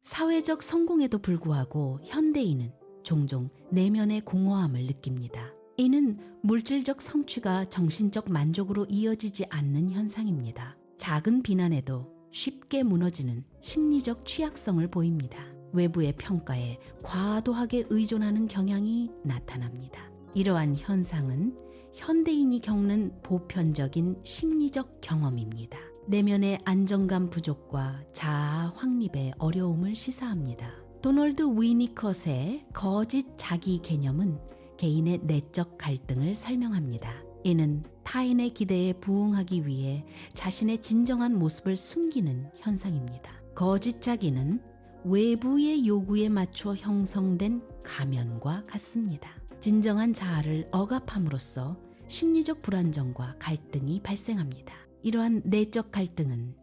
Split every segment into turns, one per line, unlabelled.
사회적 성공에도 불구하고 현대인은 종종 내면의 공허함을 느낍니다. 이는 물질적 성취가 정신적 만족으로 이어지지 않는 현상입니다. 작은 비난에도 쉽게 무너지는 심리적 취약성을 보입니다. 외부의 평가에 과도하게 의존하는 경향이 나타납니다. 이러한 현상은 현대인이 겪는 보편적인 심리적 경험입니다. 내면의 안정감 부족과 자아 확립의 어려움을 시사합니다. 도널드 위니컷의 거짓 자기 개념은 개인의 내적 갈등을 설명합니다. 이는 타인의 기대에 부응하기 위해 자신의 진정한 모습을 숨기는 현상입니다. 거짓 자기는 외부의 요구에 맞춰 형성된 가면과 같습니다. 진정한 자아를 억압함으로써 심리적 불안정과 갈등이 발생합니다. 이러한 내적 갈등은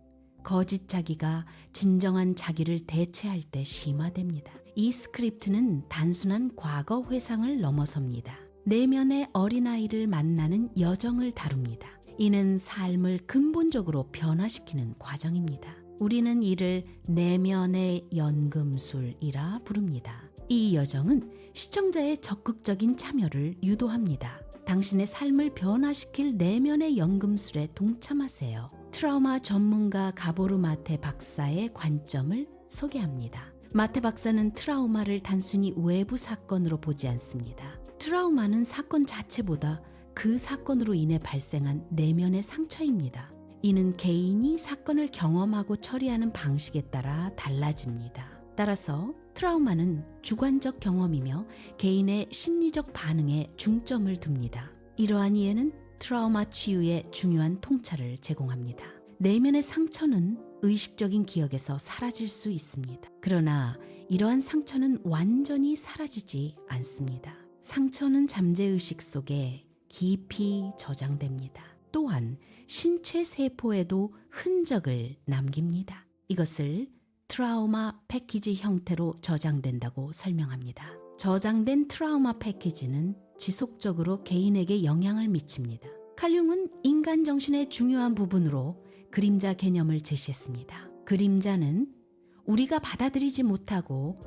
거짓 자기가 진정한 자기를 대체할 때 심화됩니다. 이 스크립트는 단순한 과거 회상을 넘어섭니다. 내면의 어린아이를 만나는 여정을 다룹니다. 이는 삶을 근본적으로 변화시키는 과정입니다. 우리는 이를 내면의 연금술이라 부릅니다. 이 여정은 시청자의 적극적인 참여를 유도합니다. 당신의 삶을 변화시킬 내면의 연금술에 동참하세요. 트라우마 전문가 가보르 마테 박사의 관점을 소개합니다. 마테 박사는 트라우마를 단순히 외부 사건으로 보지 않습니다. 트라우마는 사건 자체보다 그 사건으로 인해 발생한 내면의 상처입니다. 이는 개인이 사건을 경험하고 처리하는 방식에 따라 달라집니다. 따라서 트라우마는 주관적 경험이며 개인의 심리적 반응에 중점을 둡니다. 이러한 이해는 트라우마 치유에 중요한 통찰을 제공합니다. 내면의 상처는 의식적인 기억에서 사라질 수 있습니다. 그러나 이러한 상처는 완전히 사라지지 않습니다. 상처는 잠재의식 속에 깊이 저장됩니다. 또한 신체 세포에도 흔적을 남깁니다. 이것을 트라우마 패키지 형태로 저장된다고 설명합니다. 저장된 트라우마 패키지는 지속적으로 개인에게 영향을 미칩니다. 칼융은 인간 정신의 중요한 부분으로 그림자 개념을 제시했습니다. 그림자는 우리가 받아들이지 못하고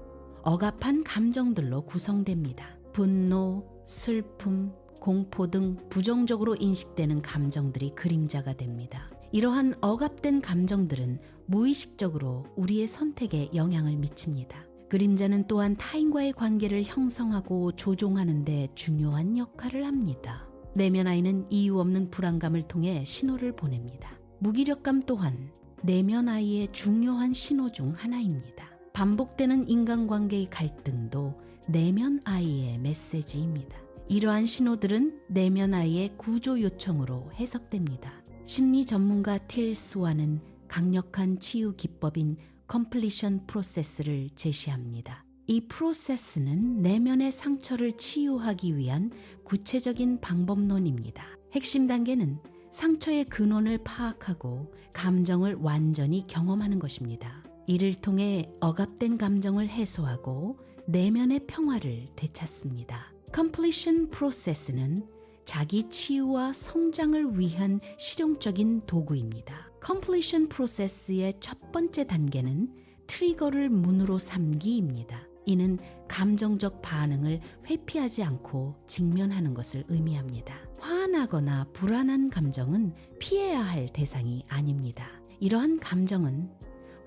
억압한 감정들로 구성됩니다. 분노, 슬픔, 공포 등 부정적으로 인식되는 감정들이 그림자가 됩니다. 이러한 억압된 감정들은 무의식적으로 우리의 선택에 영향을 미칩니다. 그림자는 또한 타인과의 관계를 형성하고 조종하는 데 중요한 역할을 합니다. 내면 아이는 이유 없는 불안감을 통해 신호를 보냅니다. 무기력감 또한 내면 아이의 중요한 신호 중 하나입니다. 반복되는 인간관계의 갈등도 내면 아이의 메시지입니다. 이러한 신호들은 내면 아이의 구조 요청으로 해석됩니다. 심리 전문가 틸 스완은 강력한 치유 기법인 컴플리션 프로세스를 제시합니다. 이 프로세스는 내면의 상처를 치유하기 위한 구체적인 방법론입니다. 핵심 단계는 상처의 근원을 파악하고 감정을 완전히 경험하는 것입니다. 이를 통해 억압된 감정을 해소하고 내면의 평화를 되찾습니다. Completion 프로세스는 자기 치유와 성장을 위한 실용적인 도구입니다. Completion 프로세스의 첫 번째 단계는 트리거를 문으로 삼기입니다. 이는 감정적 반응을 회피하지 않고 직면하는 것을 의미합니다. 화나거나 불안한 감정은 피해야 할 대상이 아닙니다. 이러한 감정은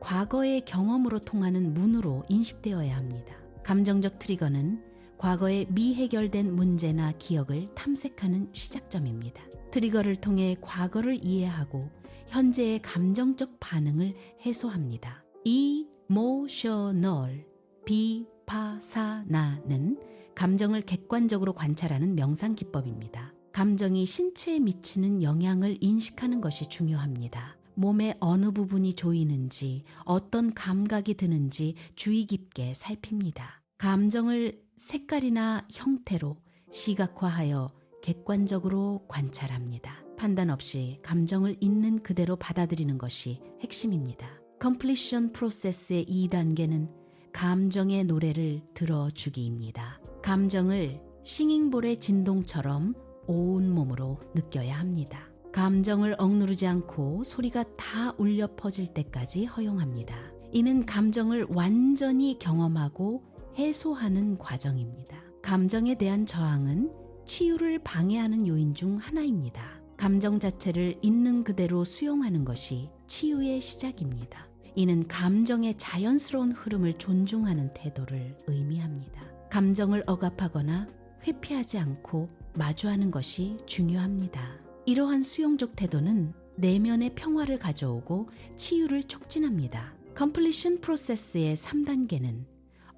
과거의 경험으로 통하는 문으로 인식되어야 합니다. 감정적 트리거는 과거의 미해결된 문제나 기억을 탐색하는 시작점입니다. 트리거를 통해 과거를 이해하고 현재의 감정적 반응을 해소합니다. Emotional 비파사나는 감정을 객관적으로 관찰하는 명상 기법입니다. 감정이 신체에 미치는 영향을 인식하는 것이 중요합니다. 몸의 어느 부분이 조이는지, 어떤 감각이 드는지 주의 깊게 살핍니다. 감정을 색깔이나 형태로 시각화하여 객관적으로 관찰합니다. 판단 없이 감정을 있는 그대로 받아들이는 것이 핵심입니다. 컴플리션 프로세스의 2단계는 감정의 노래를 들어주기입니다. 감정을 싱잉볼의 진동처럼 온몸으로 느껴야 합니다. 감정을 억누르지 않고 소리가 다 울려 퍼질 때까지 허용합니다. 이는 감정을 완전히 경험하고 해소하는 과정입니다. 감정에 대한 저항은 치유를 방해하는 요인 중 하나입니다. 감정 자체를 있는 그대로 수용하는 것이 치유의 시작입니다. 이는 감정의 자연스러운 흐름을 존중하는 태도를 의미합니다. 감정을 억압하거나 회피하지 않고 마주하는 것이 중요합니다. 이러한 수용적 태도는 내면의 평화를 가져오고 치유를 촉진합니다. 컴플리션 프로세스의 3단계는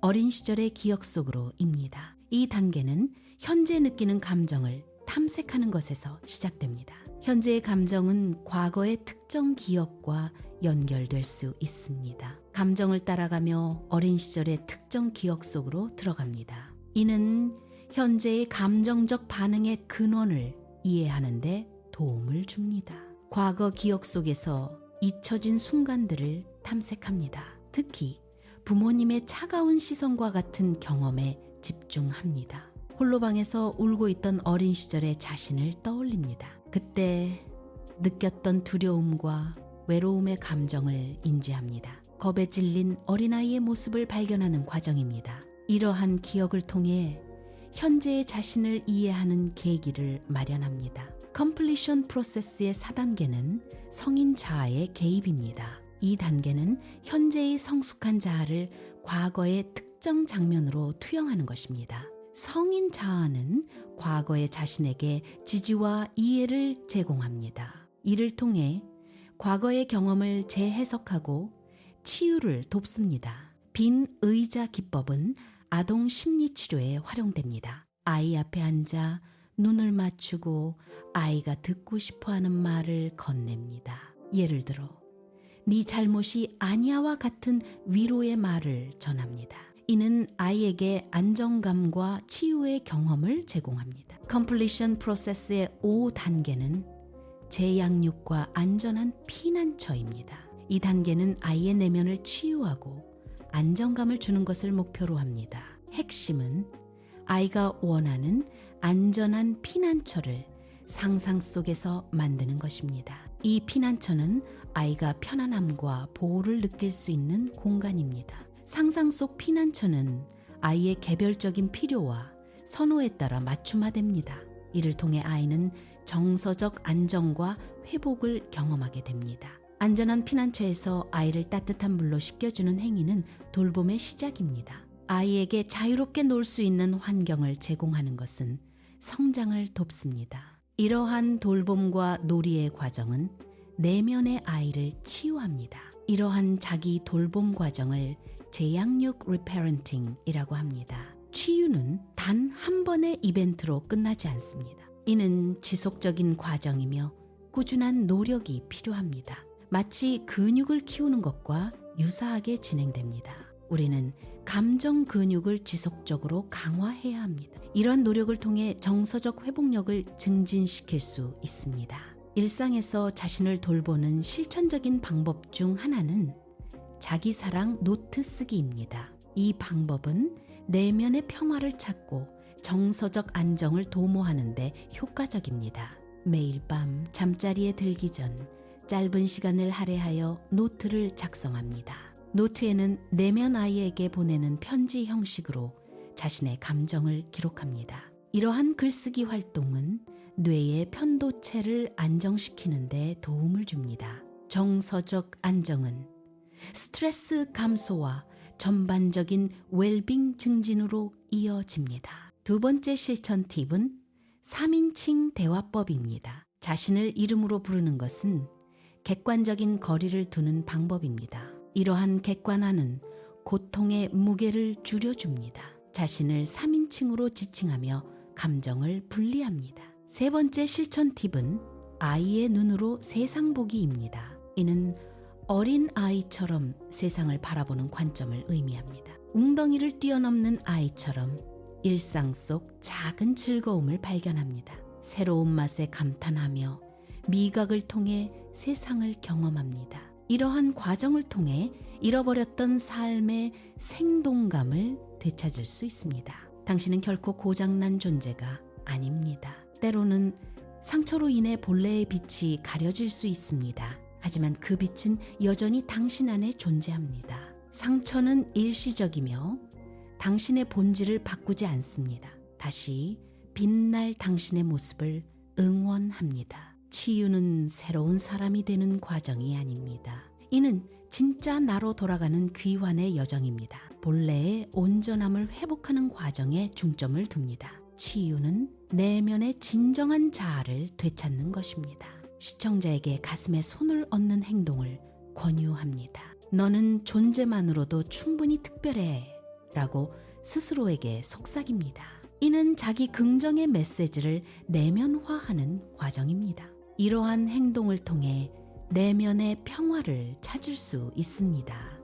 어린 시절의 기억 속으로입니다. 이 단계는 현재 느끼는 감정을 탐색하는 것에서 시작됩니다. 현재의 감정은 과거의 특정 기억과 연결될 수 있습니다. 감정을 따라가며 어린 시절의 특정 기억 속으로 들어갑니다. 이는 현재의 감정적 반응의 근원을 이해하는 데 도움을 줍니다. 과거 기억 속에서 잊혀진 순간들을 탐색합니다. 특히 부모님의 차가운 시선과 같은 경험에 집중합니다. 홀로방에서 울고 있던 어린 시절의 자신을 떠올립니다. 그때 느꼈던 두려움과 외로움의 감정을 인지합니다. 겁에 질린 어린아이의 모습을 발견하는 과정입니다. 이러한 기억을 통해 현재의 자신을 이해하는 계기를 마련합니다. 컴플리션 프로세스의 4단계는 성인 자아의 개입입니다. 이 단계는 현재의 성숙한 자아를 과거의 특정 장면으로 투영하는 것입니다. 성인 자아는 과거의 자신에게 지지와 이해를 제공합니다. 이를 통해 과거의 경험을 재해석하고 치유를 돕습니다. 빈 의자 기법은 아동 심리치료에 활용됩니다. 아이 앞에 앉아 눈을 맞추고 아이가 듣고 싶어하는 말을 건넵니다. 예를 들어 네 잘못이 아니야와 같은 위로의 말을 전합니다. 이는 아이에게 안정감과 치유의 경험을 제공합니다. 컴플리션 프로세스의 5단계는 재양육과 안전한 피난처입니다. 이 단계는 아이의 내면을 치유하고 안정감을 주는 것을 목표로 합니다. 핵심은 아이가 원하는 안전한 피난처를 상상 속에서 만드는 것입니다. 이 피난처는 아이가 편안함과 보호를 느낄 수 있는 공간입니다. 상상 속 피난처는 아이의 개별적인 필요와 선호에 따라 맞춤화됩니다. 이를 통해 아이는 정서적 안정과 회복을 경험하게 됩니다. 안전한 피난처에서 아이를 따뜻한 물로 씻겨주는 행위는 돌봄의 시작입니다. 아이에게 자유롭게 놀 수 있는 환경을 제공하는 것은 성장을 돕습니다. 이러한 돌봄과 놀이의 과정은 내면의 아이를 치유합니다. 이러한 자기 돌봄 과정을 재양육 리페런팅이라고 합니다. 치유는 단 한 번의 이벤트로 끝나지 않습니다. 이는 지속적인 과정이며 꾸준한 노력이 필요합니다. 마치 근육을 키우는 것과 유사하게 진행됩니다. 우리는 감정 근육을 지속적으로 강화해야 합니다. 이러한 노력을 통해 정서적 회복력을 증진시킬 수 있습니다. 일상에서 자신을 돌보는 실천적인 방법 중 하나는 자기사랑 노트 쓰기입니다. 이 방법은 내면의 평화를 찾고 정서적 안정을 도모하는 데 효과적입니다. 매일 밤 잠자리에 들기 전 짧은 시간을 할애하여 노트를 작성합니다. 노트에는 내면 아이에게 보내는 편지 형식으로 자신의 감정을 기록합니다. 이러한 글쓰기 활동은 뇌의 편도체를 안정시키는 데 도움을 줍니다. 정서적 안정은 스트레스 감소와 전반적인 웰빙 증진으로 이어집니다. 두 번째 실천 팁은 3인칭 대화법입니다. 자신을 이름으로 부르는 것은 객관적인 거리를 두는 방법입니다. 이러한 객관화는 고통의 무게를 줄여줍니다. 자신을 3인칭으로 지칭하며 감정을 분리합니다. 세 번째 실천 팁은 아이의 눈으로 세상 보기입니다. 이는 어린 아이처럼 세상을 바라보는 관점을 의미합니다. 웅덩이를 뛰어넘는 아이처럼 일상 속 작은 즐거움을 발견합니다. 새로운 맛에 감탄하며 미각을 통해 세상을 경험합니다. 이러한 과정을 통해 잃어버렸던 삶의 생동감을 되찾을 수 있습니다. 당신은 결코 고장난 존재가 아닙니다. 때로는 상처로 인해 본래의 빛이 가려질 수 있습니다. 하지만 그 빛은 여전히 당신 안에 존재합니다. 상처는 일시적이며 당신의 본질을 바꾸지 않습니다. 다시 빛날 당신의 모습을 응원합니다. 치유는 새로운 사람이 되는 과정이 아닙니다. 이는 진짜 나로 돌아가는 귀환의 여정입니다. 본래의 온전함을 회복하는 과정에 중점을 둡니다. 치유는 내면의 진정한 자아를 되찾는 것입니다. 시청자에게 가슴에 손을 얹는 행동을 권유합니다. 너는 존재만으로도 충분히 특별해 라고 스스로에게 속삭입니다. 이는 자기 긍정의 메시지를 내면화하는 과정입니다. 이러한 행동을 통해 내면의 평화를 찾을 수 있습니다.